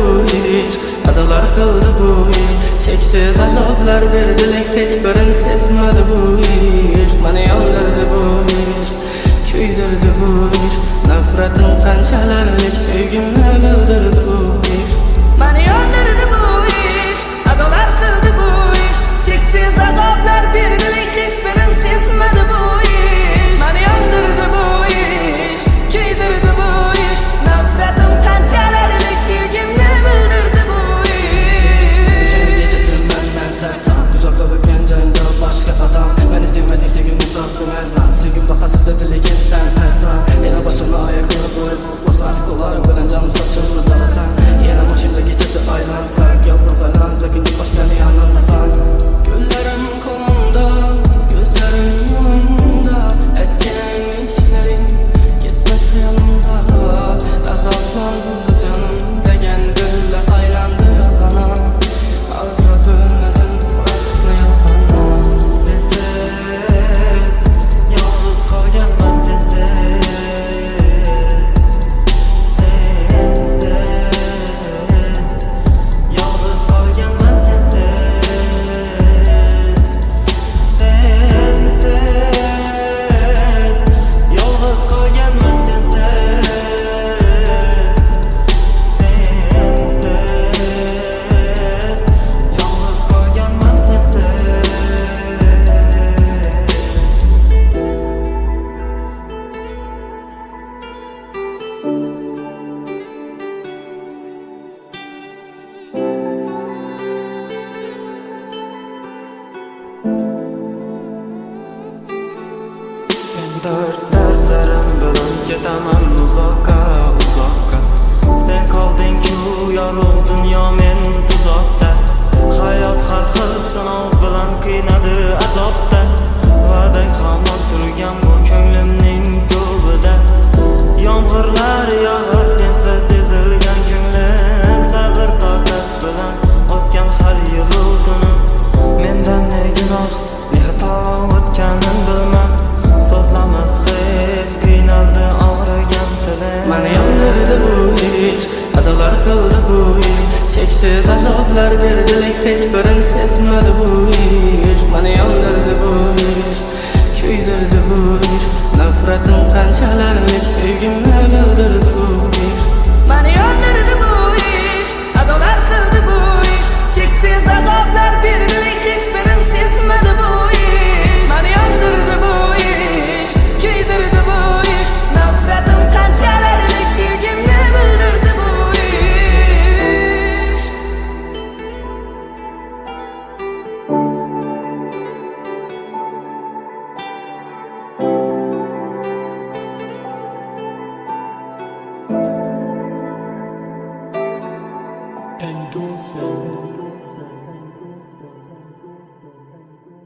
bu iş, adalar qildi bu ish. Cheksiz azoblar berdilik, hech birin sezmadi bu ish. Meni yondirdi bu ish, kuydirdi bu ish. Nafratim qanchalarlik sevgimni bildirdi bu ish. Meni yondirdi bu ish, adalar qildi bu ish. Cheksiz azoblar berdilik, hech birin sezmadi bu ish. Meni yondirdi bu ish, kuydirdi bu ish. Nafratim qanchalarlik sevgimni bildirdi bu ish. Sen nechasin mendan sarson, uzoqda bo'lgan joyda boshqa odam. Meni sevmading, sevgimni sotdim arzon. Sevgim bahasiz edi lekin sen arzon. Yana boshimni oyoqqa qo'yib bosan, qo'llarim bilan jonim sochimni dolasan. Yana mashina kechasi aylansan, yolg'iz aylansa kunga boshqani yonimdasan. Kunlarim qo'limda, ko'zlarim yonimda, aytgan ishlaring ketmas hayolimda. Azoblar bo'ldi jonim degan gullar aylandi yolg'ona. Hasrat o'lmadim, asli yolg'ona. Sensiz yolg'iz qolganman, sensiz. Sensiz yolg'iz qolganman, sensiz. Sensiz yolg'iz qolganman, sensiz. Sensiz yolg'iz qolganman, sensiz. Dardlarim bilan ketaman uzoqqa, uzoqqa. Sen qolding-ku yorug' dunyo, men tuzoqda. Hayot har xil sinov bilan qiynadi azobda. Va'dang hamon turgan bu ko'nglimning ko'bida. Yomg'irlar yog'ar, sensiz ezilgan ko'nglim. Sabr toqat bilan o'tgan har yilu tunim. Mendan ne gunoh, ne xato o'tganin bilmam. So'zlamas hech qiynaldi og'rigan tilim. Meni yondirdi bu ish, adalar qildi bu ish. Cheksiz azoblar berdilik, hech birin sezmadi bu ish. Meni yondirdi bu ish, kuydirdi bu ish. Nafratim qanchalarlik sevgimni